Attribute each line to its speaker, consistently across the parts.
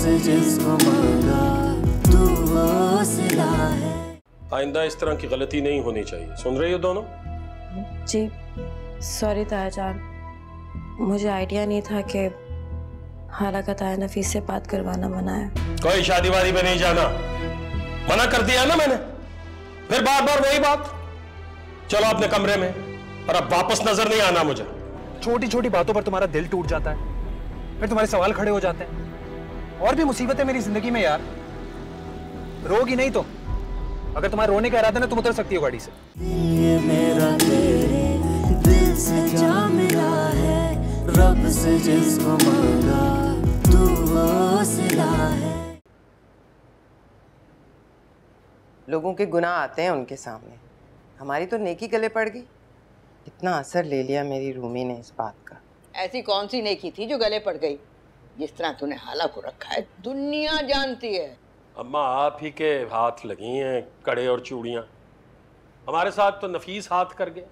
Speaker 1: से जिसको मांगा तू वो सिला है।
Speaker 2: आइंदा इस तरह की गलती नहीं होनी चाहिए, सुन रही हो दोनों?
Speaker 3: जी सॉरी तायाजान, मुझे आइडिया नहीं था कि हाला का ताया नफीस से बात करवाना मना है।
Speaker 2: कोई शादी वादी में नहीं जाना, मना कर दिया ना मैंने, फिर बार बार वही बात। चलो अपने कमरे में, और अब वापस नजर नहीं आना मुझे।
Speaker 4: छोटी छोटी बातों पर तुम्हारा दिल टूट जाता है, फिर तुम्हारे सवाल खड़े हो जाते हैं। और भी मुसीबत है मेरी जिंदगी में यार, रोगी नहीं तो। अगर तुम्हारे रोने का इरादा ना, तुम उतर सकती हो गाड़ी से।
Speaker 1: ये मेरा तेरे दिल से जा मिला है, रब से जिसको मांगा तू वो सिला है।
Speaker 5: लोगों के गुनाह आते हैं उनके सामने, हमारी तो नेकी गले पड़ गई। इतना असर ले लिया मेरी रूमी ने इस बात का।
Speaker 6: ऐसी कौन सी नेकी थी जो गले पड़ गई? जिस तरह तूने हाला को रखा है दुनिया जानती है।
Speaker 2: अम्मा आप ही के हाथ लगी हैं कड़े और चूड़ियां। हमारे साथ तो नफीस हाथ कर गया,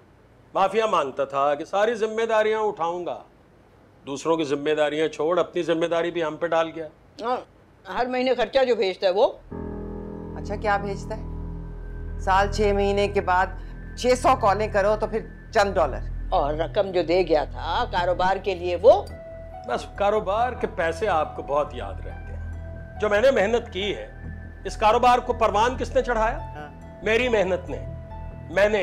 Speaker 2: माफिया मांगता था कि सारी जिम्मेदारियां उठाऊंगा, दूसरों की जिम्मेदारियां छोड़ अपनी जिम्मेदारी भी हम पे डाल गया।
Speaker 6: हर महीने खर्चा जो भेजता है वो।
Speaker 5: अच्छा क्या भेजता है? साल 6 महीने के बाद 600 कॉलें करो तो फिर चंद डॉलर।
Speaker 6: और रकम जो दे गया था कारोबार के लिए वो।
Speaker 2: बस कारोबार के पैसे आपको बहुत याद रहते हैं। जो मैंने मेहनत की है, इस कारोबार को परवान किसने चढ़ाया?
Speaker 5: हाँ।
Speaker 2: मेरी मेहनत ने। मैंने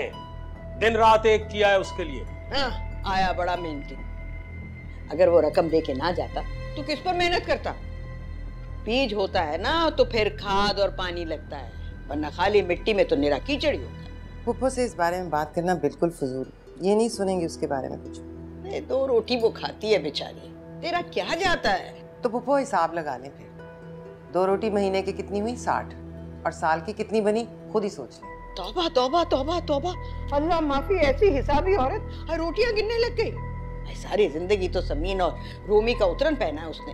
Speaker 2: दिन रात एक किया है उसके लिए।
Speaker 6: हाँ, आया बड़ा मेहनती। अगर वो रकम दे के ना जाता तो किस पर मेहनत करता? बीज होता है ना तो फिर खाद और पानी लगता है, वरना खाली मिट्टी में तो निरा कीचड़ ही होता है।
Speaker 5: पुप्पो से इस बारे में बात करना बिल्कुल फजूल, ये नहीं सुनेंगे उसके बारे में कुछ।
Speaker 6: 2 रोटी वो खाती है बेचारी, तेरा क्या जाता है?
Speaker 5: तो पुप्पो हिसाब लगा लें फिर। 2 रोटी महीने की कितनी हुई? 60। और साल की कितनी बनी? खुद ही सोच लें।
Speaker 6: तौबा तौबा तौबा तौबा, अल्लाह माफी, ऐसी हिसाबी औरत और रोटियां गिनने लग गई। सारी जिंदगी तो समीन और रोमी का उतरन पहना है उसने,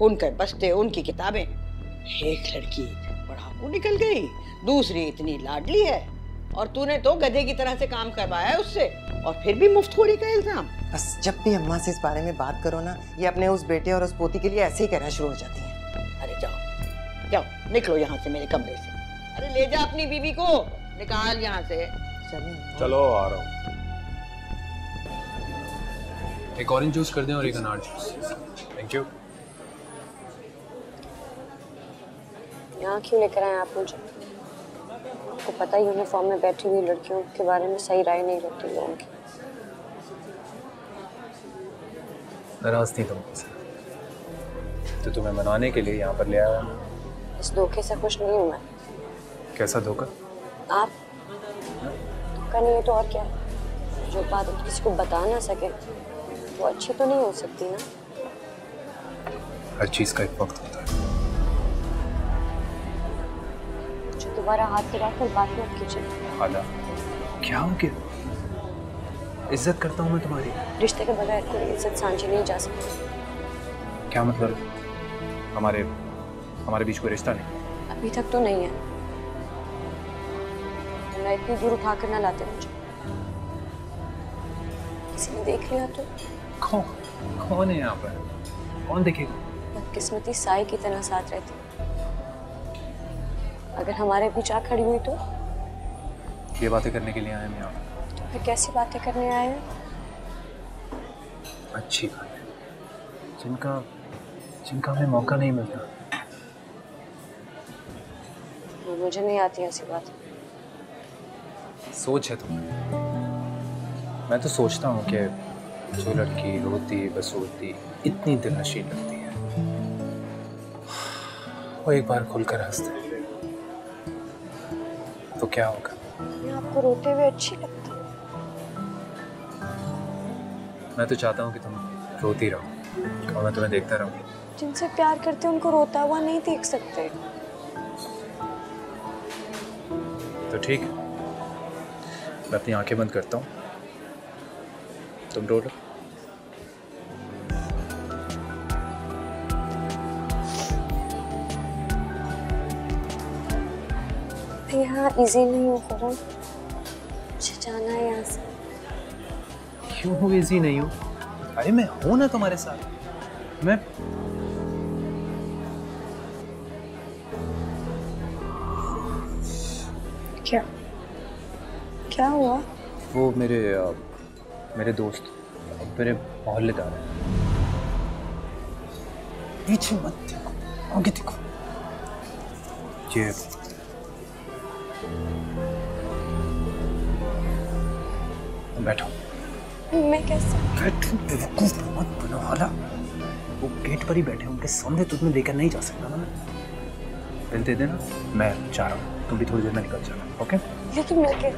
Speaker 6: उनके बस्ते, उनकी किताबें। एक लड़की पढ़ाकू निकल गई, दूसरी इतनी लाडली है, और तूने तो गधे की तरह से काम करवाया है उससे, और फिर भी मुफ्तखोरी का इल्जाम।
Speaker 5: बस जब भी अम्मा से इस बारे में बात करो ना, ये अपने उस बेटे और उस पोती के लिए ऐसे ही कहना शुरू हो जाती हैं।
Speaker 6: अरे जाओ जाओ, निकलो यहाँ से मेरे कमरे से। अरे ले जा अपनी बीवी को, निकाल यहाँ से।
Speaker 2: चलो आ रहा हूँ।
Speaker 4: एक ऑरेंज जूस कर दें और एक अनार जूस। Thank you.
Speaker 3: यहाँ क्यों लेकर आए आप मुझे? आपको पता ही यूनिफॉर्म में बैठी हुई लड़कियों के बारे में सही राय नहीं रहती लोगों की।
Speaker 4: नाराज थी तुम मुझसे, तो तुम्हें मनाने के लिए यहाँ पर ले आया।
Speaker 3: इस धोखे से खुश नहीं हूँ मैं।
Speaker 4: कैसा धोखा?
Speaker 3: आप धोखा नहीं है तो और क्या है? जो बात आप किसी को बता ना सके वो अच्छी तो नहीं हो सकती ना।
Speaker 4: हर चीज का एक वक्त होता है।
Speaker 3: जो दोबारा हाथ लगाकर बात मत कीजिए।
Speaker 4: हाला क्या हो गया? इज्जत करता हूँ मैं तुम्हारी।
Speaker 3: रिश्ते के बगैर कोई इज्जत सांझी नहीं जा सकती।
Speaker 4: क्या मतलब? हमारे बीच कोई रिश्ता नहीं?
Speaker 3: अभी तक तो नहीं है, वरना इतनी दूर उठाकर ना लाते मुझे। किसी ने देख लिया तो?
Speaker 4: कौन है यहाँ पर? कौन देखेगा?
Speaker 3: बदकिस्मती साई की तरह साथ रहती। अगर हमारे बीच आ खड़ी हुई तो?
Speaker 4: ये बातें करने के लिए आए हम यहाँ।
Speaker 3: तो फिर कैसी बातें करने आए हैं?
Speaker 4: अच्छी बातें, जिनका हमें मौका नहीं मिलता।
Speaker 3: मुझे नहीं आती ऐसी बात।
Speaker 4: सोच है तुम्हें। मैं तो सोचता हूँ कि जो लड़की रोती बसोती इतनी दिलनशीं लगती है, वो एक बार खुलकर हंस दे तो क्या होगा?
Speaker 3: मैं आपको रोते हुए अच्छी लगती है।
Speaker 4: मैं तो चाहता हूँ कि तुम रोती रहो और मैं तुम्हें देखता रहूँ।
Speaker 3: जिनसे प्यार करते उनको रोता हुआ नहीं देख सकते।
Speaker 4: तो ठीक है, मैं अपनी आंखें बंद करता हूँ, तुम रो लो।
Speaker 3: यहाँ इजी नहीं हो खुरम, मुझे जाना है यहाँ से।
Speaker 4: क्यों इजी नहीं हो? अरे मैं हूं ना तुम्हारे साथ। मैं
Speaker 3: क्या क्या हुआ?
Speaker 4: वो मेरे दोस्त मेरे मोहल्लेदार हैं। पीछे मत देखो, आगे देखो। ये बैठो।
Speaker 3: मैं कैसे?
Speaker 4: बैठो, बेवकूफ मत बनो। हाला वो गेट पर ही बैठे, उनके सामने तुम्हें लेकर नहीं जा सकता ना। दिल दे देना, मैं जा रहा हूँ, तुम भी थोड़ी देर में निकल जाना। ओके?
Speaker 3: लेकिन मैं क्या?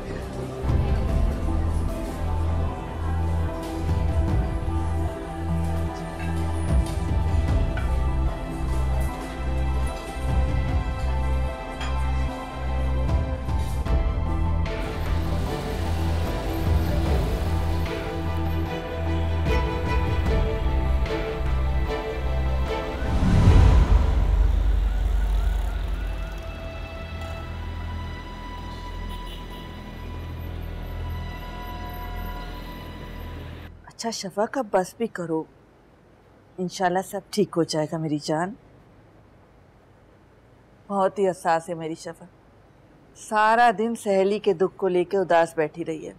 Speaker 6: अच्छा शफक, अब बस भी करो, इंशाल्लाह सब ठीक हो जाएगा मेरी जान। बहुत ही एहसास है मेरी शफक, सारा दिन सहेली के दुख को लेके उदास बैठी रही है।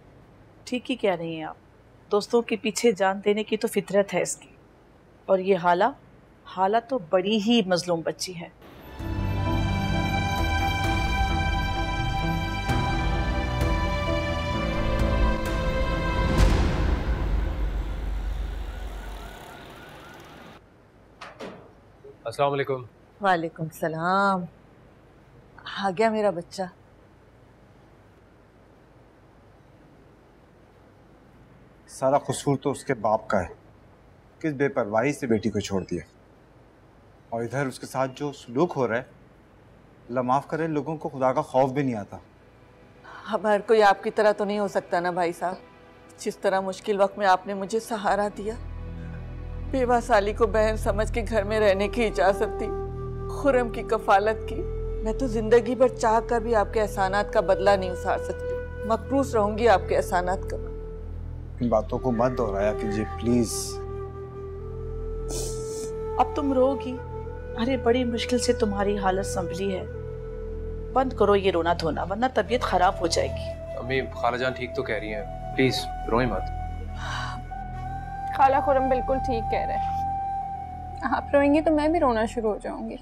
Speaker 7: ठीक ही कह रही हैं आप, दोस्तों के पीछे जान देने की तो फितरत है इसकी। और ये हाला तो बड़ी ही मजलूम बच्ची है।
Speaker 4: अस्सलाम वालेकुम।
Speaker 6: वालेकुम सलाम। आ गया मेरा बच्चा।
Speaker 8: सारा कसूर तो उसके बाप का है, किस बेपरवाही से बेटी को छोड़ दिया। और इधर उसके साथ जो सलूक हो रहा है, अल्लाह माफ़ करे, लोगों को खुदा का खौफ भी नहीं आता।
Speaker 6: अब हर कोई आपकी तरह तो नहीं हो सकता ना भाई साहब। जिस तरह मुश्किल वक्त में आपने मुझे सहारा दिया, बेवा साली को बहन समझ के घर में रहने की इजाज़त दी, खुरम की कफालत की, मैं तो जिंदगी भर चाह कर भी आपके एहसानात का बदला नहीं उतार सकती। मकरूस रहूंगी आपके एहसानात का।
Speaker 8: इन बातों को मत दोहराया कीजिए प्लीज।
Speaker 7: अब तुम रोगी? अरे बड़ी मुश्किल से तुम्हारी हालत संभली है। बंद करो ये रोना धोना, वरना तबीयत खराब हो जाएगी।
Speaker 4: अम्मी, खालाजान ठीक तो कह रही हैं, प्लीज रोए मत।
Speaker 9: खाला खुरम बिल्कुल ठीक कह रहे हैं। आप रोएंगी तो मैं भी रोना शुरू हो जाऊंगी।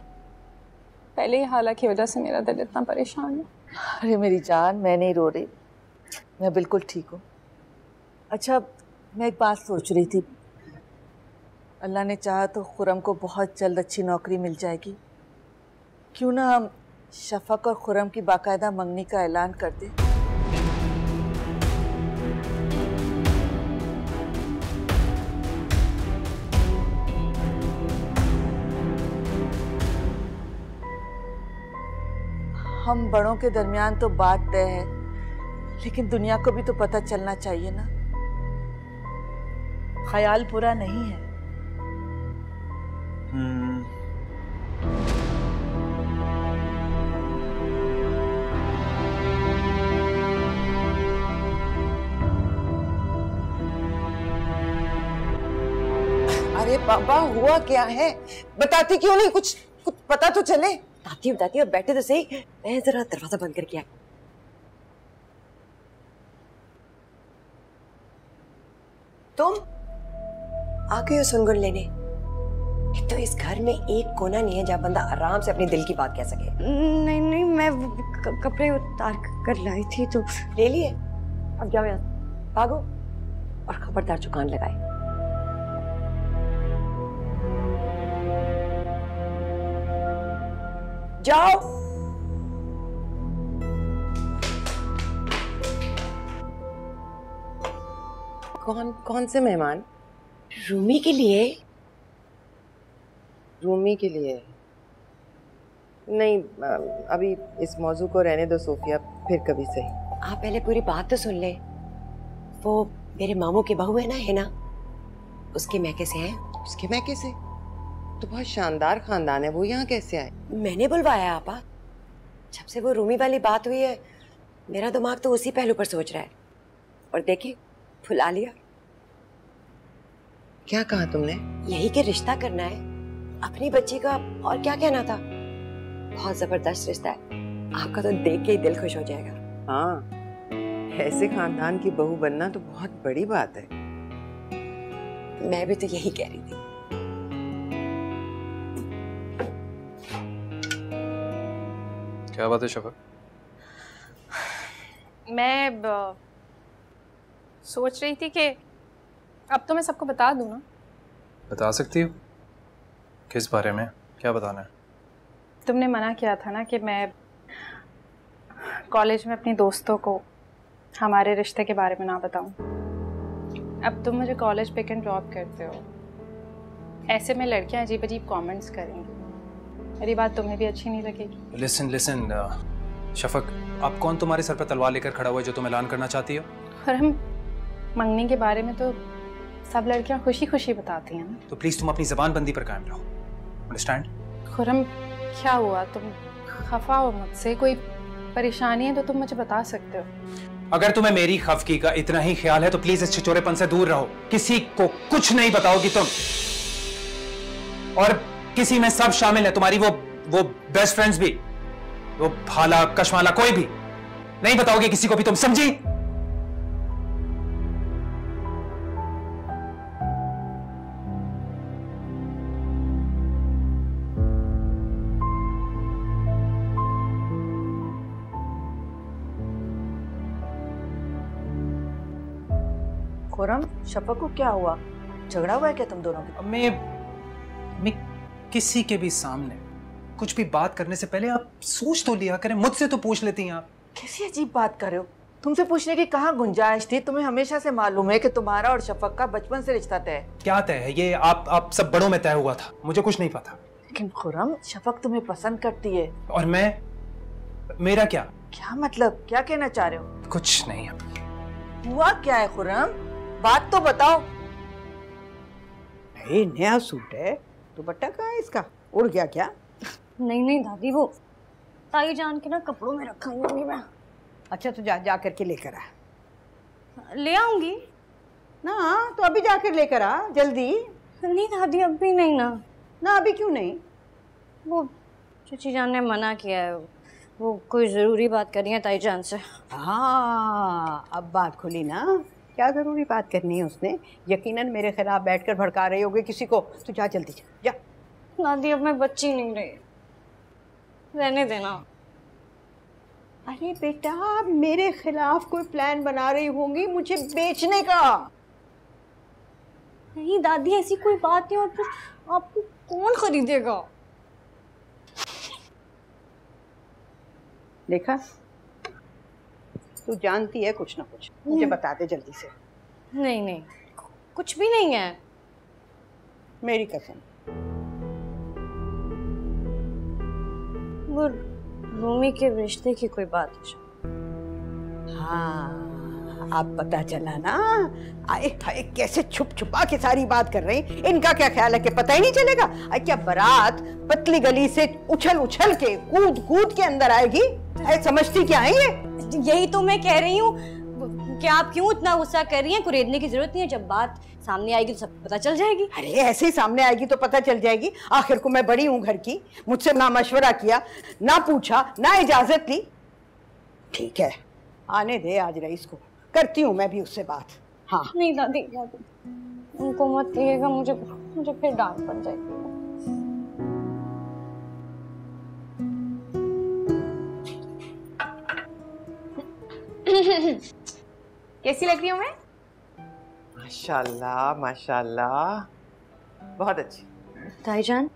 Speaker 9: पहले ही हाला की वजह से मेरा दिल इतना परेशान है।
Speaker 6: अरे मेरी जान, मैं नहीं रो रही, मैं बिल्कुल ठीक हूँ। अच्छा, मैं एक बात सोच रही थी, अल्लाह ने चाहा तो खुरम को बहुत जल्द अच्छी नौकरी मिल जाएगी। क्यों ना हम शफक और खुरम की बाकायदा मंगनी का ऐलान कर दें। हम बड़ों के दरमियान तो बात तय है, लेकिन दुनिया को भी तो पता चलना चाहिए ना।
Speaker 7: ख्याल बुरा नहीं है।
Speaker 5: अरे पापा, हुआ क्या है? बताती क्यों नहीं? कुछ पता तो चले।
Speaker 3: बताती हूँ, बैठे तो सही। मैं जरा दरवाजा बंद करके आ। तुम आ गए हो सुनगुन लेने? एक तो इस घर में एक कोना नहीं है जहाँ बंदा आराम से अपने दिल की बात कह सके। नहीं, मैं कपड़े उतार कर लाई थी तो ले लिए। अब जाओ यहाँ, भागो और खबरदार चुकान लगाए। जाओ।
Speaker 5: कौन से मेहमान?
Speaker 3: रूमी के लिए।
Speaker 5: रूमी के लिए? नहीं, अभी इस मौजू को रहने दो सोफिया, फिर कभी सही।
Speaker 3: आप पहले पूरी बात तो सुन ले। वो मेरे मामू की बहू है ना, उसके मैके से है।
Speaker 5: उसके मैके से? तो बहुत शानदार खानदान है, वो यहाँ कैसे आए?
Speaker 3: मैंने बुलवाया आपा। जब से वो रूमी वाली बात हुई है, मेरा दिमाग तो उसी पहलू पर सोच रहा है। और देखिए, फुला लिया।
Speaker 5: क्या कहा तुमने?
Speaker 3: यही कि रिश्ता करना है अपनी बच्ची का, और क्या कहना था। बहुत जबरदस्त रिश्ता है, आपका तो देख के ही दिल खुश हो जाएगा।
Speaker 5: हाँ, ऐसे खानदान की बहू बनना तो बहुत बड़ी बात है।
Speaker 3: मैं भी तो यही कह रही थी।
Speaker 4: क्या बात है शफक?
Speaker 9: मैं सोच रही थी कि अब तो मैं सबको बता दूं ना।
Speaker 4: बता सकती हो? किस बारे में? क्या बताना है?
Speaker 9: तुमने मना किया था ना कि मैं कॉलेज में अपनी दोस्तों को हमारे रिश्ते के बारे में ना बताऊं। अब तुम मुझे कॉलेज पिक एंड ड्रॉप करते हो, ऐसे में लड़कियां अजीब अजीब कमेंट्स करेंगी। मेरी बात तुम्हें भी अच्छी नहीं लगेगी।
Speaker 4: लिसन शफक, अब कौन तुम्हारे सर पर तलवार लेकर खड़ा हुआ है जो तुम ऐलान करना चाहती हो?
Speaker 9: और हम मंगनी के बारे में तो सब लड़कियां खुशी खुशी बताती हैं ना।
Speaker 4: तो प्लीज तुम अपनी जबान बंदी पर कायम रहो, अंडरस्टैंड?
Speaker 9: खुरम, क्या हुआ? तुम खफा हो मुझसे? कोई परेशानी है तो तुम मुझे बता सकते हो।
Speaker 4: अगर तुम्हें मेरी खफकी का इतना ही ख्याल है तो प्लीज इस छिचोरेपन से दूर रहो। किसी को कुछ नहीं बताओगी तुम, और किसी में सब शामिल है, तुम्हारी वो बेस्ट फ्रेंड्स भी, वो भाला कशमाला कोई भी नहीं बताओगे किसी को भी, तुम समझी?
Speaker 7: खुरम, शफक को क्या हुआ? झगड़ा हुआ है क्या तुम दोनों का?
Speaker 4: मैं किसी के भी सामने कुछ भी बात करने से पहले आप सोच तो लिया करें, मुझसे तो पूछ लेती हैं आप।
Speaker 7: कैसी अजीब बात कर रहे हो? तुमसे पूछने की कहाँ गुंजाइश थी? तुम्हें हमेशा से मालूम है कि तुम्हारा और शफक का बचपन से रिश्ता तय है।
Speaker 4: क्या तय है? ये आप सब बड़ों में तय हुआ था, मुझे कुछ नहीं पता।
Speaker 7: लेकिन खुरम, शफक तुम्हें पसंद करती है।
Speaker 4: और मैं, मेरा क्या?
Speaker 7: क्या मतलब? क्या कहना चाह रहे हो?
Speaker 4: कुछ नहीं।
Speaker 7: हुआ क्या है खुरम? बात तो बताओ।
Speaker 6: ये नया सूट है, दुपट्टा कहाँ है इसका? उड़ गया क्या?
Speaker 3: नहीं दादी, वो ताई जान के ना कपड़ों में रखा हूँ मैं।
Speaker 6: अच्छा तो जा करके लेकर आ।
Speaker 3: ले आऊंगी
Speaker 6: ना, तो अभी जाकर लेकर आ जल्दी।
Speaker 3: नहीं दादी, अभी नहीं ना।
Speaker 6: ना अभी क्यों नहीं?
Speaker 3: वो चाची जान ने मना किया है, वो कोई ज़रूरी बात करनी है ताई जान से।
Speaker 6: हाँ, अब बात खुली ना। क्या ज़रूरी बात करनी है उसने? यकीनन मेरे खिलाफ बैठकर भड़का रही होगी किसी को। तो जा जल्दी जा।
Speaker 3: दादी, अब मैं बच्ची नहीं रही, रहने देना।
Speaker 6: अरे बेटा, मेरे खिलाफ कोई प्लान बना रही होंगी मुझे बेचने का।
Speaker 3: नहीं दादी, ऐसी कोई बात नहीं। और फिर आपको कौन खरीदेगा?
Speaker 6: देखा, तू जानती है कुछ ना कुछ, मुझे बता दे जल्दी से।
Speaker 3: नहीं, कुछ भी नहीं है,
Speaker 6: मेरी कसम।
Speaker 3: वो रूमी के रिश्ते की कोई बात है।
Speaker 6: हाँ, अब पता चला ना। आए हाय, कैसे छुप छुपा के सारी बात कर रही। इनका क्या ख्याल है कि पता ही नहीं चलेगा? क्या बारात पतली गली से उछल उछल के कूद के अंदर आएगी? समझती क्या है ये?
Speaker 3: यही तो मैं कह रही हूँ कि आप क्यों इतना गुस्सा कर रही हैं? कुरेदने की जरूरत नहीं है, जब बात सामने आएगी तो सब पता चल जाएगी।
Speaker 6: अरे ऐसे ही सामने आएगी तो पता चल जाएगी। आखिर को मैं बड़ी हूँ घर की, मुझसे ना मशवरा किया, ना पूछा, ना इजाजत ली। ठीक है, आने दे आज रईस को, करती हूँ मैं भी उससे बात। हाँ
Speaker 3: नहीं दादी, उनको मत कहिएगा, मुझे फिर डांट पड़ जाएगी।
Speaker 9: कैसी लग रही हूँ मैं?
Speaker 5: माशाल्लाह माशाल्लाह, बहुत अच्छी।
Speaker 3: ताईजान,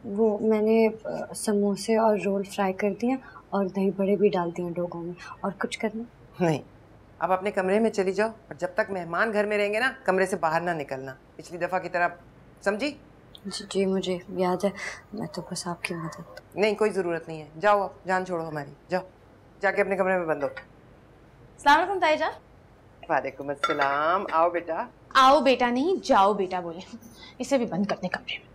Speaker 3: वो मैंने समोसे और रोल फ्राई कर दिए और दही बड़े भी डाल दिए डोगों में। और कुछ करना?
Speaker 5: नहीं, अब अपने कमरे में चली जाओ, और जब तक मेहमान घर में रहेंगे ना, कमरे से बाहर ना निकलना, पिछली दफा की तरह, समझी?
Speaker 3: जी मुझे याद है, मैं तो बस आपकी मदद।
Speaker 5: नहीं, कोई जरूरत नहीं है। जाओ, अब जान छोड़ो हमारी, जाओ जाके अपने कमरे में बंद हो।
Speaker 9: अस्सलाम वालेकुम ताईजान।
Speaker 5: वालेकुम अस्सलाम। आओ बेटा।
Speaker 9: आओ बेटा नहीं, जाओ बेटा बोले। इसे भी बंद करते कमरे में।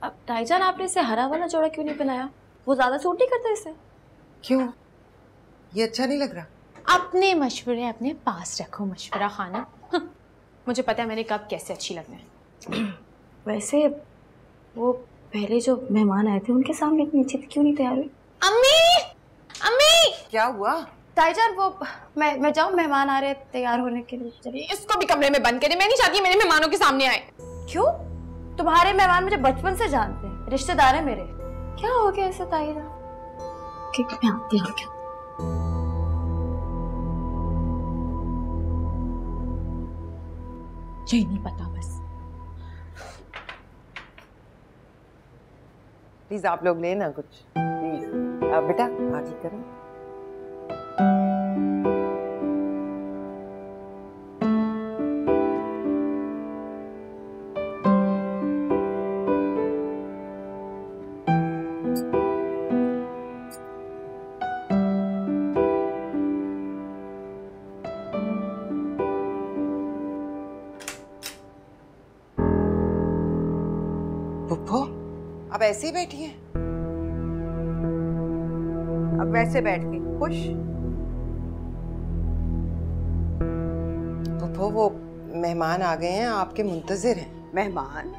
Speaker 3: अब ताईजान, आपने इसे हरा वाला जोड़ा क्यों नहीं बनाया? वो ज्यादा सूट नहीं करता इसे।
Speaker 5: क्यों? ये अच्छा नहीं लग रहा?
Speaker 9: अपने मशवरे अपने पास रखो मशवरा खाना। मुझे पता है मैंने कब कैसे अच्छी लगना है।
Speaker 3: वैसे वो पहले जो मेहमान आए थे उनके सामने नीचे क्यों नहीं तैयार हुई?
Speaker 9: अम्मी, अम्मी!
Speaker 5: क्या हुआ?
Speaker 10: ताईजान वो मैं जाऊँ, मेहमान आ रहे हैं तैयार होने के लिए। चलिए इसको भी कमरे में बंद करिए, मैं नहीं चाहती मेरे मेहमानों के सामने आए। क्यों? तुम्हारे मेहमान मुझे बचपन से जानते हैं, रिश्तेदार हैं मेरे। क्या हो गया ऐसे ताईजान? मैं आती हूँ क्या? यही नहीं पता बस।
Speaker 5: प्लीज आप लोग लेना कुछ, प्लीज। बेटा आगे करो। पुप्पो अब ऐसे ही बैठी है?
Speaker 6: अब वैसे बैठ के खुश?
Speaker 5: पुप्पो वो मेहमान आ गए हैं, आपके मुंतजिर हैं।
Speaker 6: मेहमान?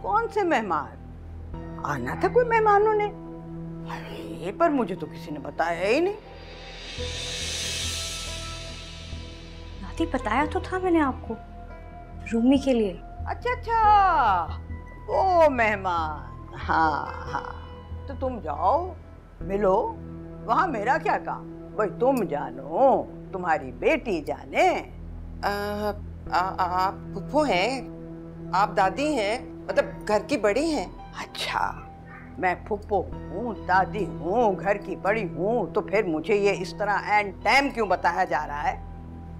Speaker 6: कौन से मेहमान? आना था कोई मेहमानों ने? अरे पर मुझे तो किसी ने बताया ही नहीं।
Speaker 10: दादी बताया तो था मैंने आपको, रूमी के लिए।
Speaker 6: अच्छा वो मेहमान। हाँ हाँ, तो तुम जाओ मिलो, वहाँ मेरा क्या काम? भाई तुम जानो, तुम्हारी बेटी जाने।
Speaker 5: आप पुप्पो हैं, आप दादी हैं, मतलब घर की बड़ी हैं।
Speaker 6: अच्छा मैं फुप्पो हूँ, दादी हूँ, घर की बड़ी हूँ, तो फिर मुझे ये इस तरह एंड टाइम क्यों बताया जा रहा है?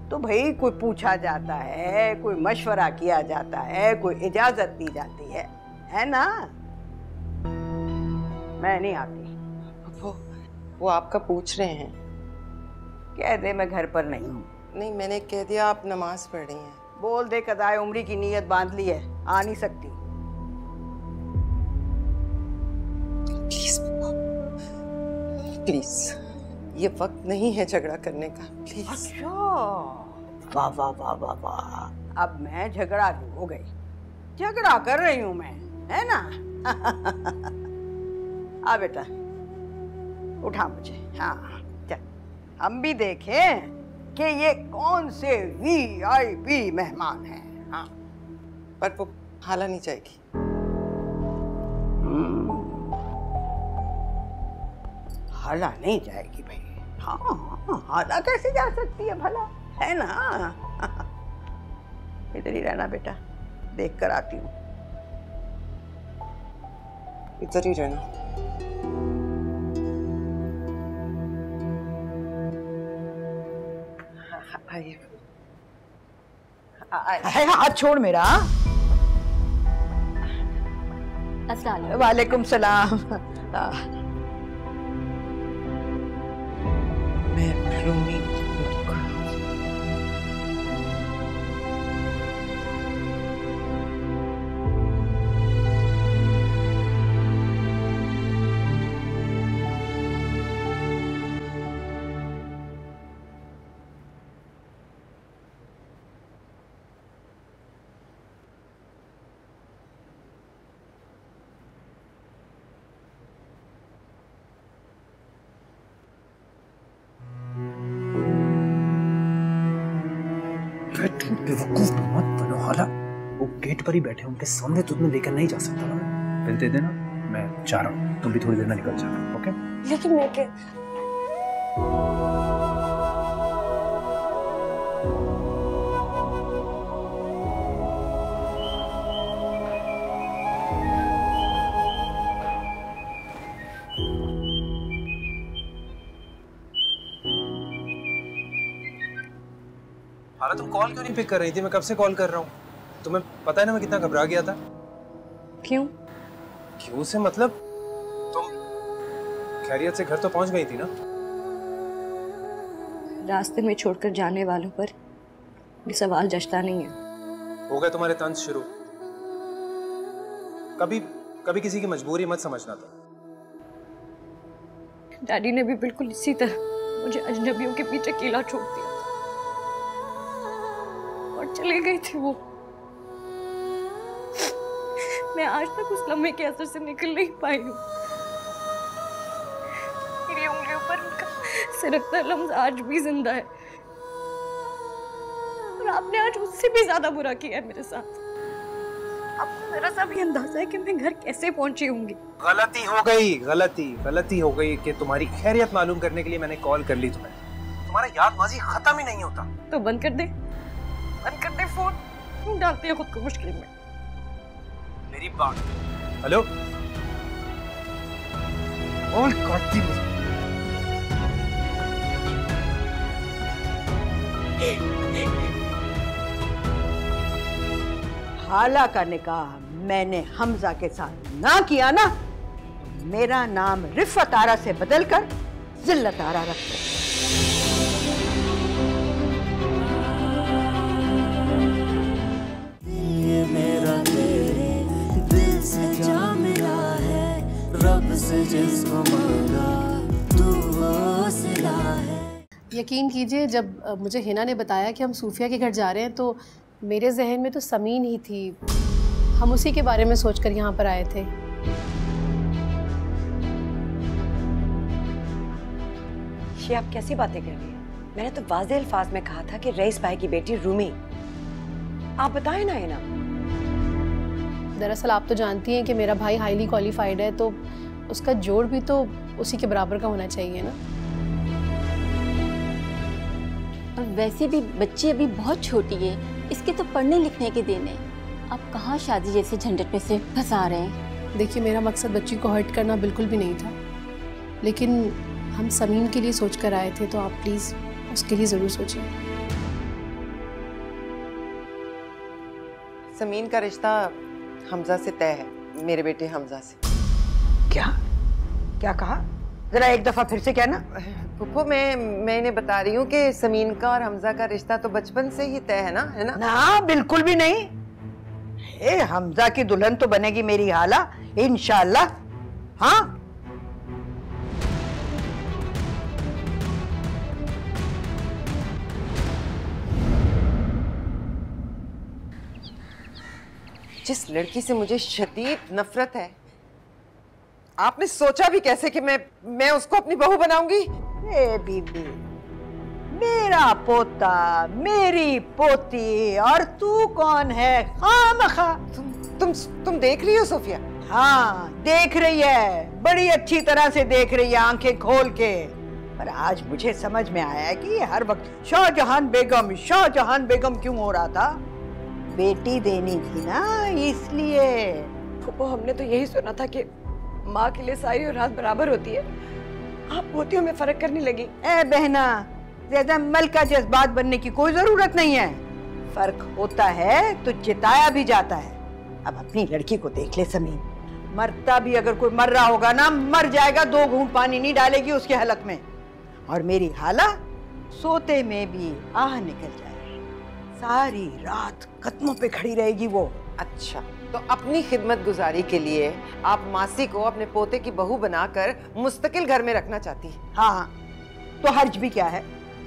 Speaker 6: तो भाई कोई पूछा जाता है, कोई मशवरा किया जाता है, कोई इजाजत दी जाती है ना? मैं नहीं आती।
Speaker 5: वो आपका पूछ रहे हैं।
Speaker 6: कह दे मैं घर पर नहीं हूँ।
Speaker 5: नहीं, मैंने कह दिया आप नमाज पढ़ रही हैं।
Speaker 6: बोल दे कदाए उम्री की नीयत बांध ली है, आ नहीं सकती।
Speaker 5: प्लीज प्लीज, ये वक्त नहीं है झगड़ा करने का, प्लीज।
Speaker 6: अच्छा वाह वाह वाह वाह वाह, अब मैं झगड़ा हो गई। झगड़ा कर रही हूँ मैं, है ना? आ बेटा उठा मुझे। हाँ चल, हम भी देखें कि ये कौन से VIP मेहमान हैं। हाँ
Speaker 5: पर वो हाला नहीं जाएगी।
Speaker 6: हाला नहीं जाएगी भाई? हाँ हाला कैसे जा सकती है भला, है ना? इधर ही रहना बेटा, देख कर आती हूँ।
Speaker 5: इधर ही रहना।
Speaker 6: हाथ छोड़ मेरा।
Speaker 10: अस्सलाम
Speaker 6: वालेकुम सलाम।
Speaker 5: मैं रूमी।
Speaker 4: बेवकूफ मत बनो हाला, वो गेट पर ही बैठे, उनके सामने तुझे लेकर नहीं जा सकता ना। दिल दे देना, मैं जा रहा हूँ, तुम भी थोड़ी देर में निकल जाना। ओके?
Speaker 10: लेकिन मैं क्या?
Speaker 4: हाला तुम कॉल क्यों नहीं पिक कर रही थी? मैं कब से कॉल कर रहा हूँ। तुम्हें पता है ना मैं कितना घबरा गया था।
Speaker 10: क्यों?
Speaker 4: क्यों से मतलब, तुम खैरियत से घर तो पहुंच गई थी ना?
Speaker 10: रास्ते में छोड़कर जाने वालों पर ये सवाल जचता नहीं है।
Speaker 4: हो गए तुम्हारे तंज शुरू। कभी कभी किसी की मजबूरी मत समझना था।
Speaker 10: डैडी ने भी बिल्कुल इसी तरह मुझे अजनबियों के पीछे अकेला छोड़ दिया था और चले गई थी वो। मैं आज तक उस लम्हे के असर से निकल नहीं पाई हूँ। मेरी उंगलियों पर उनका से लगता है लम्स आज भी जिंदा है। और आपने आज उससे भी ज्यादा बुरा किया है मेरे साथ। आपको मेरा सब ये अंदाजा है कि मैं घर कैसे पहुंची होंगी।
Speaker 4: गलती हो गई कि तुम्हारी खैरियत मालूम करने के लिए मैंने कॉल कर ली तुम्हें। तुम्हारा यादबाजी खत्म ही नहीं होता।
Speaker 10: तो बंद कर दे फोन, क्यों डालते हैं खुद को मुश्किल में।
Speaker 4: मेरी बात, हेलो, कॉल काटती
Speaker 6: हाला का निकाह मैंने हमजा के साथ ना किया ना, मेरा नाम रिफ़त आरा से बदलकर जिल्लत आरा रख दो।
Speaker 1: ये मेरा तेरे दिल से जा मिला है, रब से जिसको मांगा तू वो सिला है।
Speaker 11: यकीन कीजिए, जब मुझे हिना ने बताया कि हम सूफिया के घर जा रहे हैं तो मेरे जहन में तो समीन ही थी। हम उसी के बारे में सोचकर यहाँ पर आए थे।
Speaker 3: ये आप कैसी बातें कर रही हैं? मैंने तो वाज़ेह अल्फाज में कहा था कि रईस भाई की बेटी रूमी। आप बताएं ना हिना।
Speaker 11: दरअसल आप तो जानती हैं कि मेरा भाई हाईली क्वालिफाइड है, तो उसका जोड़ भी तो उसी के बराबर का होना चाहिए ना।
Speaker 12: और वैसे भी बच्ची अभी बहुत छोटी है, इसके तो पढ़ने लिखने के दिन है। आप कहाँ शादी जैसे झंझट में से फंसा रहे हैं?
Speaker 11: देखिए, मेरा मकसद बच्ची को हर्ट करना बिल्कुल भी नहीं था, लेकिन हम समीन के लिए सोच कर आए थे, तो आप प्लीज़ उसके लिए ज़रूर सोचिए।
Speaker 5: समीन का रिश्ता हमजा से तय है, मेरे बेटे हमजा से।
Speaker 6: क्या कहा? जरा एक दफा फिर से कहना।
Speaker 5: फुप्पो, मैं इन्हें बता रही हूँ कि समीन का और हमजा का रिश्ता तो बचपन से ही तय है ना, है ना?
Speaker 6: ना, बिल्कुल भी नहीं। हमजा की दुल्हन तो बनेगी मेरी हाला, इंशाअल्लाह। हाँ,
Speaker 5: जिस लड़की से मुझे शदीद नफरत है, आपने सोचा भी कैसे कि मैं उसको अपनी बहू बनाऊंगी?
Speaker 6: ए बीबी, मेरा पोता, मेरी पोती, और तू कौन है? खामखा।
Speaker 5: तुम देख रही हो सोफिया?
Speaker 6: हाँ, देख रही है, बड़ी अच्छी तरह से देख रही है, आंखें खोल के। पर आज मुझे समझ में आया है कि हर वक्त शाहजहान बेगम क्यों हो रहा था। बेटी देनी थी ना, इसलिए।
Speaker 3: फूफो, हमने तो यही सुना था कि माँ के लिए सारी औलाद बराबर होती है। आप पोतियों में फर्क करने लगी।
Speaker 6: ए बहना, ज्यादा मलका जज्बात बनने की कोई जरूरत नहीं है। फर्क होता है तो जिताया भी जाता है। अब अपनी लड़की को देख ले समीन, मरता भी अगर कोई मर रहा होगा ना, मर जाएगा, 2 घूंट पानी नहीं डालेगी उसके हलक में। और मेरी हाला सोते में भी आह निकल जाए, सारी रात कदमों पे खड़ी रहेगी वो।
Speaker 5: अच्छा, तो अपनी खिदमत गुजारी के लिए आप मासी को अपने पोते की बहू बनाकर मुस्तकिल घर में रखना चाहती है?
Speaker 6: हाँ, तो हर्ज भी क्या है?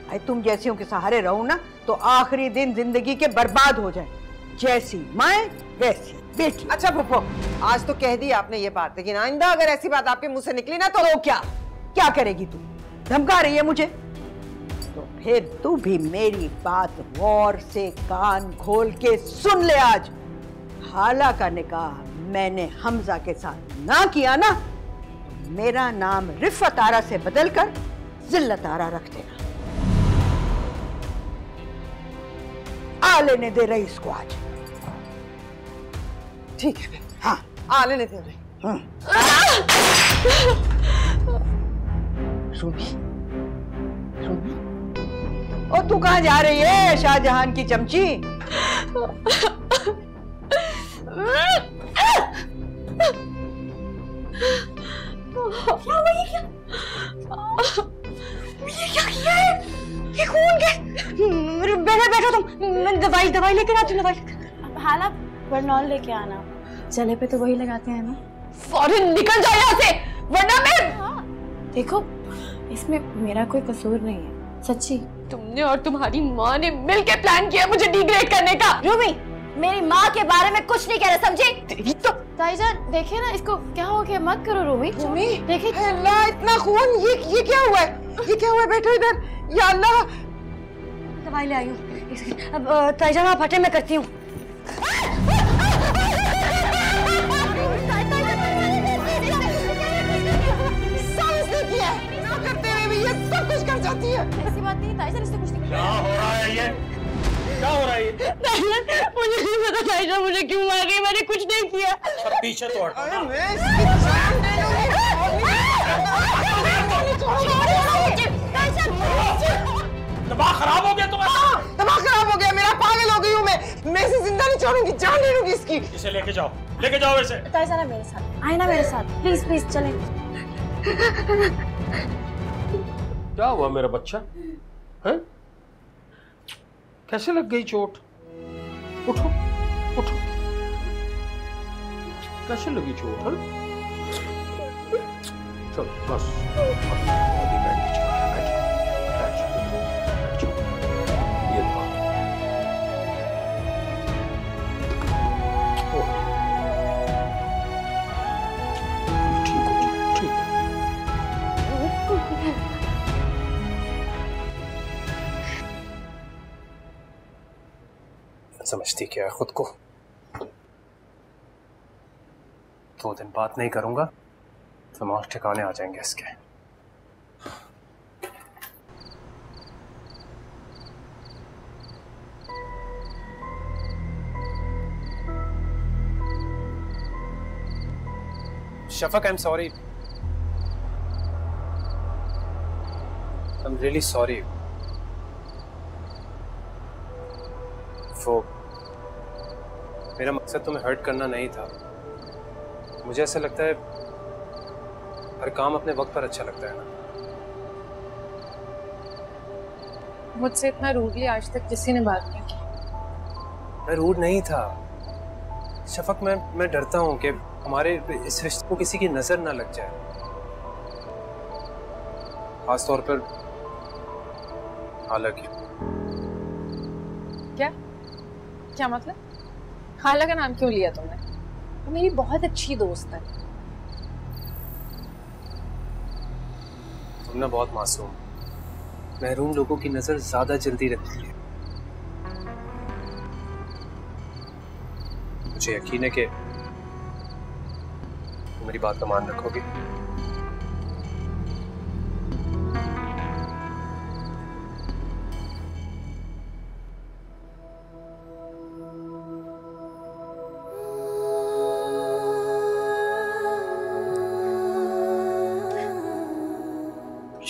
Speaker 6: भाई, तुम जैसियों के सहारे रहो ना तो आखिरी दिन जिंदगी के बर्बाद हो जाए। जैसी माँ वैसी बेटी।
Speaker 5: अच्छा फुप्पो, आज तो कह दी आपने ये बात, लेकिन आइंदा अगर ऐसी बात आपके मुंह से निकली ना तो
Speaker 6: क्या करेगी तू? धमका रही है मुझे? तो फिर तू भी मेरी बात गौर से कान खोल के सुन ले। आज हाला का निकाह मैंने हमजा के साथ ना किया ना, तो मेरा नाम रिफ़त आरा से बदलकर जिल्लत आरा रख देना। आ लेने दे रईस को आज।
Speaker 5: ठीक है।
Speaker 6: हाँ,
Speaker 5: आ लेने दे रही।
Speaker 6: और तू कहाँ जा रही है शाहजहान की चमची?
Speaker 10: ये क्या किया है? ये खून के। बैठा तुम, मैं दवाई लेकर आती हूँ।
Speaker 12: हाला, बर्नॉल लेके आना। चले पे तो वही लगाते हैं ना।
Speaker 10: फौरन निकल जाओ यहाँ से, वरना मैं।
Speaker 12: देखो, इसमें मेरा कोई कसूर नहीं है, सच्ची।
Speaker 10: तुमने और तुम्हारी माँ ने मिलकर प्लान किया मुझे डिग्रेड करने का।
Speaker 12: रूमी, मेरी माँ के बारे में कुछ नहीं कह रहे, समझी? तो ताईजान, देखिए ना इसको क्या हो गया, मत करो रूमी।
Speaker 5: रूमी,
Speaker 12: देखिए।
Speaker 5: अल्लाह, इतना खून, ये क्या हुआ है? ये क्या हुआ? बैठो इधर। या अल्लाह,
Speaker 3: दवाई ले आई हूँ। अब ताईजान आप हटे, मैं करती हूँ।
Speaker 5: करते हुए भी ये सब कुछ कर जाती है।
Speaker 10: ऐसी बात नहीं ताईजान, इससे कुछ नहीं।
Speaker 2: क्या हो रहा है ये? क्या हो रहा है?
Speaker 3: ताईजान मुझे नहीं पता ताईजान मुझे क्यों मार गई, मैंने कुछ नहीं किया।
Speaker 2: सब पीछे तो हटो ना। दिमाग खराब हो गया तुम्हारा?
Speaker 5: दिमाग खराब हो गया मेरा, पागल हो गई हूँ मैं इसे जिंदा नहीं छोड़ूंगी, जान ले लूंगी इसकी।
Speaker 2: इसे लेके जाओ इसे।
Speaker 10: ताईजान मेरे साथ आए ना, मेरे साथ प्लीज प्लीज चलें।
Speaker 2: क्या हुआ मेरा बच्चा? हैं? कैसे लग गई चोट? उठो उठो। कैसे लगी चोट? हैं? चलो बस ये
Speaker 4: समझती क्या है खुद को? 2 दिन बात नहीं करूंगा तो दिमाग ठिकाने आ जाएंगे इसके। Shafaq, I am sorry. I am really sorry. वो मेरा मकसद तुम्हें हर्ट करना नहीं था। मुझे ऐसा लगता है हर काम अपने वक्त पर अच्छा लगता है ना।
Speaker 9: मुझसे इतना रूडली आज तक किसी ने बात नहीं की।
Speaker 4: मैं रूड नहीं था शफक। मैं डरता हूँ कि हमारे इस रिश्ते को किसी की नजर ना लग जाए, खास तौर पर हालांकि।
Speaker 9: क्या मतलब? खाला का नाम क्यों लिया तुमने? वो मेरी बहुत अच्छी दोस्त है।
Speaker 4: तुम ना बहुत मासूम, महरूम लोगों की नजर ज्यादा जल्दी रखती है। मुझे यकीन है कि तुम मेरी बात का मान रखोगी।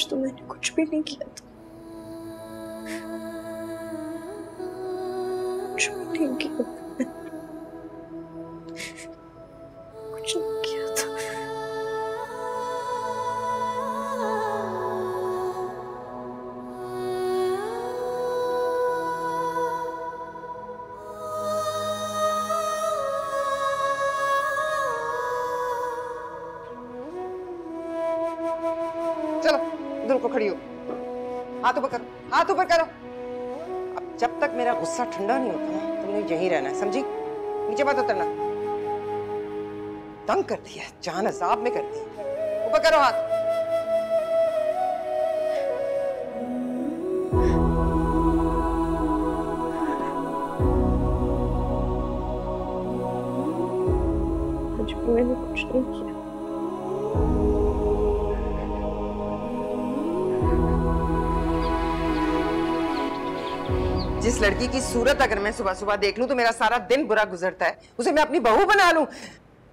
Speaker 3: तो मैंने कुछ भी नहीं किया था, कुछ भी नहीं किया था, कुछ नहीं किया था।
Speaker 5: चलो इधर को खड़ी हो, हाथ ऊपर करो, हाथ ऊपर करो। अब जब तक मेरा गुस्सा ठंडा नहीं होता ना, तुमने यहीं रहना है, समझी? नीचे मत उतरना। तंग कर दिया, जान अजाब में कर दी। ऊपर करो हाथ।
Speaker 3: आज भी मैंने कुछ नहीं किया।
Speaker 5: जिस लड़की की सूरत अगर मैं सुबह सुबह देख लूं तो मेरा सारा दिन बुरा गुजरता है, उसे मैं अपनी बहू बना लूं,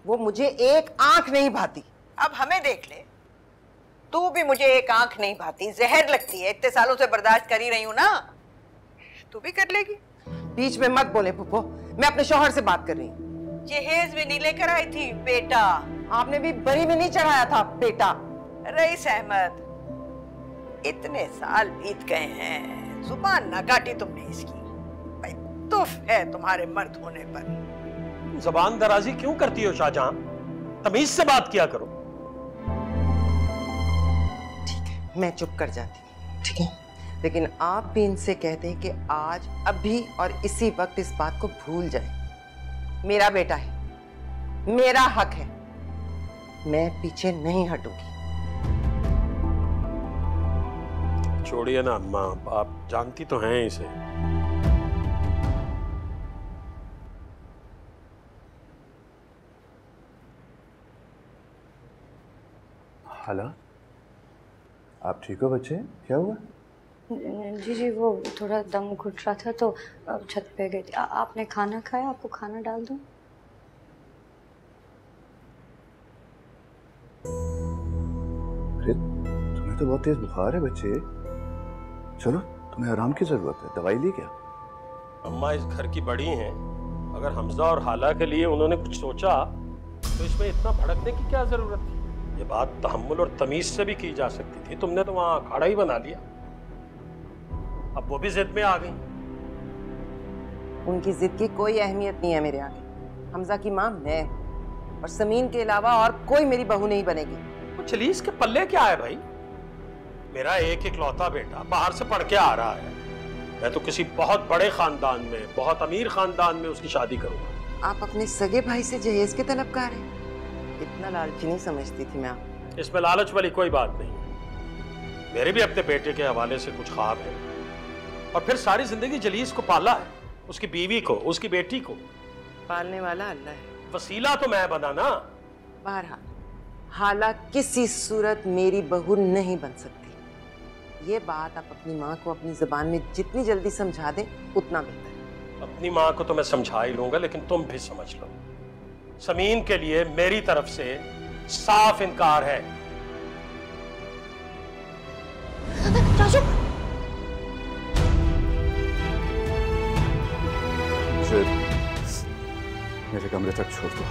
Speaker 5: वो मुझे एक आंख नहीं भाती।
Speaker 6: अब हमें देख ले, तू भी मुझे एक आंख नहीं भाती, जहर लगती है। इतने सालों से बर्दाश्त कर ही रही हूं ना, तू भी कर लेगी।
Speaker 5: बीच में मत बोले पुप्पो, मैं अपने शौहर से बात कर रही हूँ।
Speaker 6: जहेज भी नहीं लेकर आई थी बेटा।
Speaker 5: आपने भी बरी में नहीं चढ़ाया था बेटा।
Speaker 6: रईस अहमद, इतने साल बीत गए हैं, जुबान ना काटी तुमने इसकी। भाई तुफ है तुम्हारे मर्द होने पर।
Speaker 2: जबान दराजी क्यों करती हो शाहजहां? तमीज से बात किया करो।
Speaker 5: ठीक है, मैं चुप कर जाती हूँ, ठीक है? लेकिन आप भी इनसे कह दें कि आज अभी और इसी वक्त इस बात को भूल जाए। मेरा बेटा है, मेरा हक है, मैं पीछे नहीं हटूंगी।
Speaker 2: छोड़िए ना अम्मा, आप जानती तो हैं इसे।
Speaker 13: हाला, आप ठीक हो बच्चे? क्या हुआ?
Speaker 10: जी वो थोड़ा दम घुट रहा था तो छत पे गई थी। आपने खाना खाया? आपको खाना डाल दूं?
Speaker 13: अरे तुम्हें तो बहुत तेज बुखार है बच्चे। चलो, तुम्हें आराम की जरूरत है। दवाई ली क्या?
Speaker 2: अम्मा इस घर की बड़ी हैं, अगर हमजा और हाला के लिए उन्होंने कुछ सोचा तो इसमें इतना भड़कने की क्या जरूरत थी? ये बात तहम्मुल और तमीज से भी की जा सकती थी। तुमने तो वहां अखाड़ा ही बना लिया। अब वो भी जिद में आ गई।
Speaker 5: उनकी जिद की कोई अहमियत नहीं है मेरे आगे। हमजा की माँ मैं हूँ और समीन के अलावा और कोई मेरी बहू नहीं बनेगी।
Speaker 2: वो चलीस के पल्ले क्या है भाई? मेरा एक इकलौता बेटा बाहर से पढ़ के आ रहा है। मैं तो किसी बहुत बड़े खानदान में, बहुत अमीर खानदान में उसकी शादी करूंगा।
Speaker 5: आप अपने सगे भाई से जहेज के तलबगार हैं? इतना लालची नहीं समझती थी मैं आप।
Speaker 2: इसमें लालच वाली कोई बात नहीं। मेरे भी अपने बेटे के हवाले से कुछ ख्वाब है और फिर सारी जिंदगी जलीस को पाला है, उसकी बीवी को, उसकी बेटी को।
Speaker 5: पालने वाला अल्लाह है,
Speaker 2: वसीला तो मैं बना ना।
Speaker 5: बहरहाल हाला किसी सूरत मेरी बहू नहीं बन सकती। ये बात आप अपनी माँ को अपनी जुबान में जितनी जल्दी समझा दें उतना बेहतर।
Speaker 2: अपनी माँ को तो मैं समझा ही लूंगा, लेकिन तुम भी समझ लो, समीन के लिए मेरी तरफ से साफ इनकार है।
Speaker 6: चाचू,
Speaker 13: मुझे मेरे कमरे तक छोड़ दो।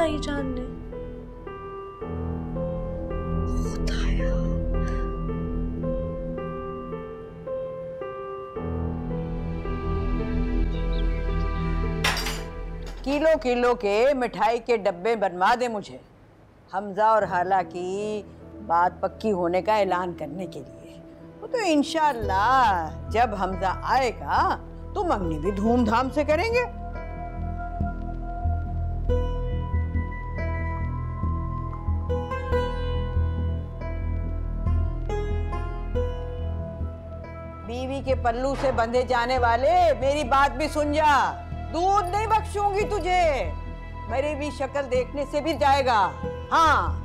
Speaker 10: ही जानने
Speaker 6: किलो किलो के मिठाई के डब्बे बनवा दे मुझे, हमजा और हाला की बात पक्की होने का ऐलान करने के लिए। वो तो इंशाअल्लाह जब हमजा आएगा तो मंगनी भी धूमधाम से करेंगे। बीवी के पल्लू से बंधे जाने वाले मेरी बात भी सुन जा। दूध नहीं बख्शूंगी तुझे, मेरी भी शक्ल देखने से भी जाएगा। हाँ,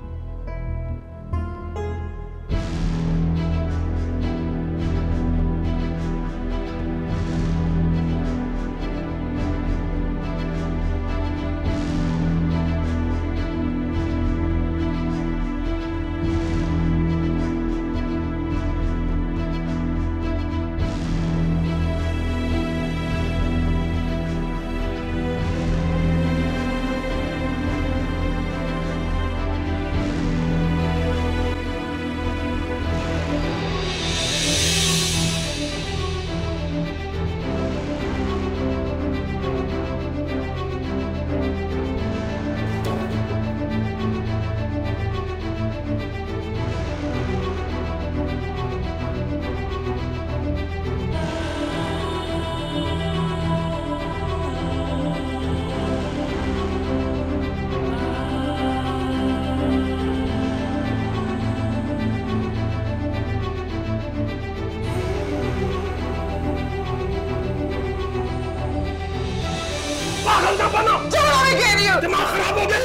Speaker 2: दिमाग खराब हो गया।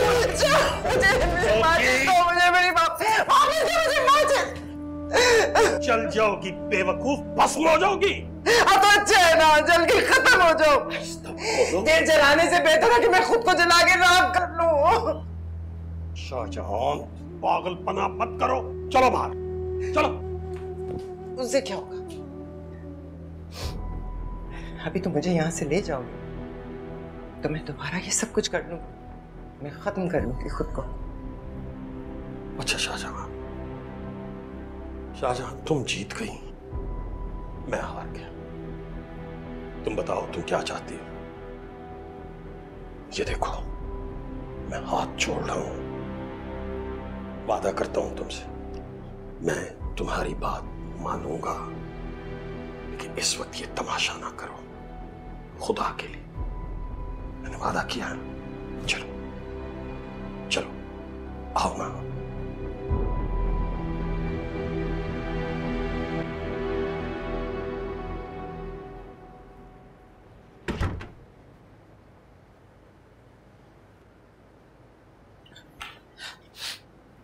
Speaker 2: चल जाओगी बेवकूफ, भस्म हो जाओगी।
Speaker 5: तो अच्छा है ना, जल के खत्म हो जाओ। तेल जलाने से बेहतर है कि मैं खुद को जला के राख कर लूं।
Speaker 2: शाहजहां, पागलपना मत करो, चलो बाहर चलो।
Speaker 5: उससे क्या होगा? अभी तो मुझे यहाँ से ले जाओगे तो मैं दोबारा ये सब कुछ कर लूंगा। मैं खत्म कर लूंगी खुद को।
Speaker 2: अच्छा शाहजहां, शाहजहां तुम जीत गई, मैं हार गया। तुम बताओ तुम क्या चाहती हो? ये देखो, मैं हाथ जोड़ रहा हूं, वादा करता हूं तुमसे, मैं तुम्हारी बात मानूंगा, लेकिन इस वक्त ये तमाशा ना करो, खुदा के लिए। मैंने वादा किया है। चलो चलो आओ ना।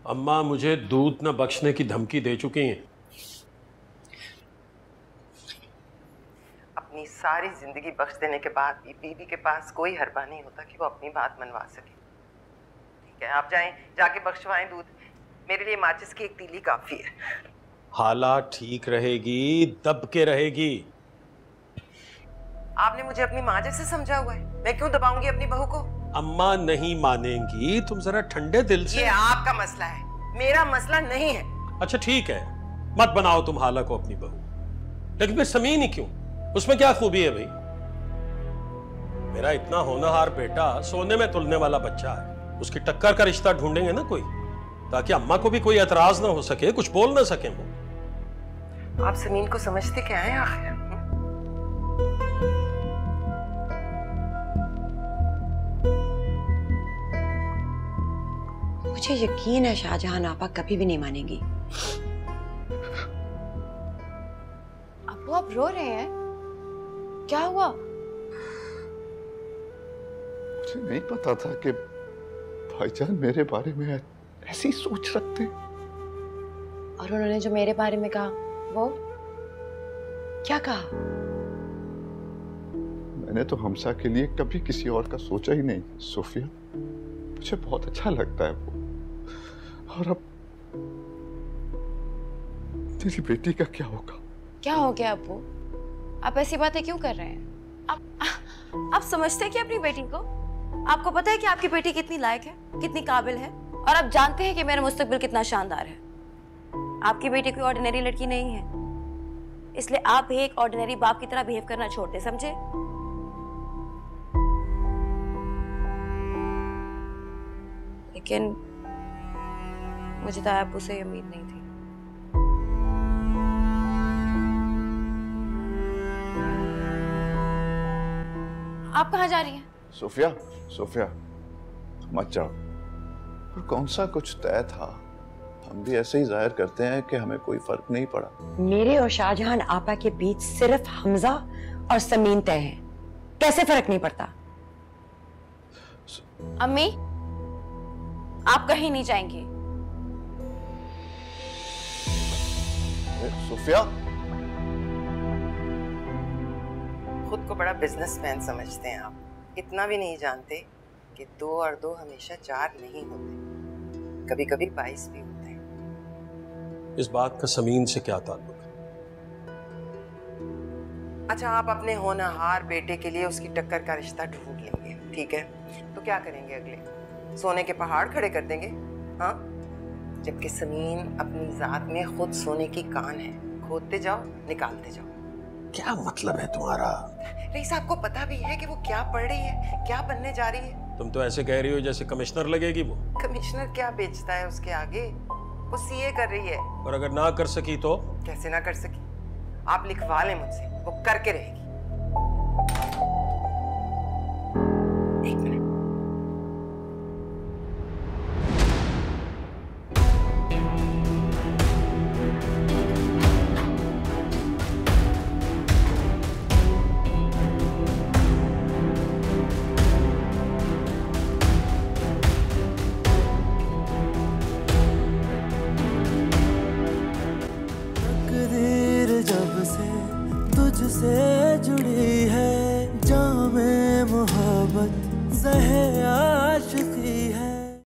Speaker 2: अम्मा मुझे दूध न बख्शने की धमकी दे चुकी हैं।
Speaker 5: अपनी सारी जिंदगी बख्श देने के बाद भी बीवी के पास कोई हरबा नहीं होता कि वो अपनी बात मनवा सके। ठीक है, आप जाएं, जाके बख्शवाएं दूध। मेरे लिए माचिस की एक तीली काफी है।
Speaker 2: हालात ठीक रहेगी, दब के रहेगी।
Speaker 5: आपने मुझे अपनी माँ जैसे समझा हुआ है, मैं क्यों दबाऊंगी अपनी बहू को?
Speaker 2: अम्मा नहीं मानेंगी, तुम जरा ठंडे दिल से।
Speaker 5: ये आपका मसला है, मेरा मसला नहीं है।
Speaker 2: अच्छा ठीक है, मत बनाओ तुम हाला को अपनी बहू, लेकिन फिर समीन ही क्यों? उसमें क्या खूबी है भाई? मेरा इतना होनहार बेटा, सोने में तुलने वाला बच्चा है, उसकी टक्कर का रिश्ता ढूंढेंगे ना कोई, ताकि अम्मा को भी कोई एतराज ना हो सके, कुछ बोल ना सके वो।
Speaker 5: आप समीन को समझते क्या है आखिर?
Speaker 3: मुझे यकीन है शाहजहां आपा कभी भी नहीं मानेंगी।
Speaker 10: अब्बू आप रो रहे हैं, क्या हुआ?
Speaker 13: मुझे नहीं पता था कि भाईजान मेरे बारे में ऐसी सोच रखते।
Speaker 10: और उन्होंने जो मेरे बारे में कहा वो
Speaker 3: क्या कहा?
Speaker 13: मैंने तो हमसा के लिए कभी किसी और का सोचा ही नहीं सोफिया। मुझे बहुत अच्छा लगता है वो। और अब तेरी बेटी का क्या होगा?
Speaker 10: क्या हो गया अब्बू? आप ऐसी बातें क्यों कर रहे हैं? आप समझते हैं कि अपनी बेटी को? आपको पता है कि आपकी बेटी कितनी लायक है, कितनी काबिल है, और आप जानते हैं कि मेरा मुस्तकबिल कितना शानदार है। आपकी बेटी कोई ऑर्डिनरी लड़की नहीं है, इसलिए आप भी एक ऑर्डिनरी बाप की तरह बिहेव करना छोड़ दे, समझे? लेकिन मुझे तो अब्बू से उम्मीद नहीं थी। आप कहाँ जा रही हैं?
Speaker 13: सोफिया, सोफिया मत जाओ। और कौन सा कुछ तय था? हम भी ऐसे ही जाहिर करते हैं कि हमें कोई फर्क नहीं पड़ा।
Speaker 3: मेरे और शाहजहां आपा के बीच सिर्फ हमजा और समीन तय है, कैसे फर्क नहीं पड़ता?
Speaker 10: अम्मी आप कहीं नहीं जाएंगी।
Speaker 13: सोफिया,
Speaker 5: खुद को बड़ा बिजनेसमैन समझते हैं आप। इतना भी नहीं जानते कि 2 और 2 हमेशा 4 नहीं होते, कभी कभी 22 भी होते हैं।
Speaker 2: इस बात का समीन से क्या ताल्लुक है?
Speaker 5: अच्छा, आप अपने होनहार बेटे के लिए उसकी टक्कर का रिश्ता ढूंढ लेंगे, ठीक है? तो क्या करेंगे अगले? सोने के पहाड़ खड़े कर देंगे, हाँ? जबकि समीन अपनी जात में खुद सोने की कान है, खोदते जाओ निकालते जाओ।
Speaker 2: क्या मतलब है तुम्हारा?
Speaker 5: रईस, आपको पता भी है कि वो क्या पढ़ रही है, क्या बनने जा रही है?
Speaker 2: तुम तो ऐसे कह रही हो जैसे कमिश्नर लगेगी वो।
Speaker 5: कमिश्नर क्या बेचता है उसके आगे? वो सीए कर रही है।
Speaker 2: और अगर ना कर सकी तो?
Speaker 5: कैसे ना कर सकी? आप लिखवा लें मुझसे, वो करके रहेगी। एक मिनट।
Speaker 1: तुझसे जुड़ी है जामे मोहब्बत, ज़हे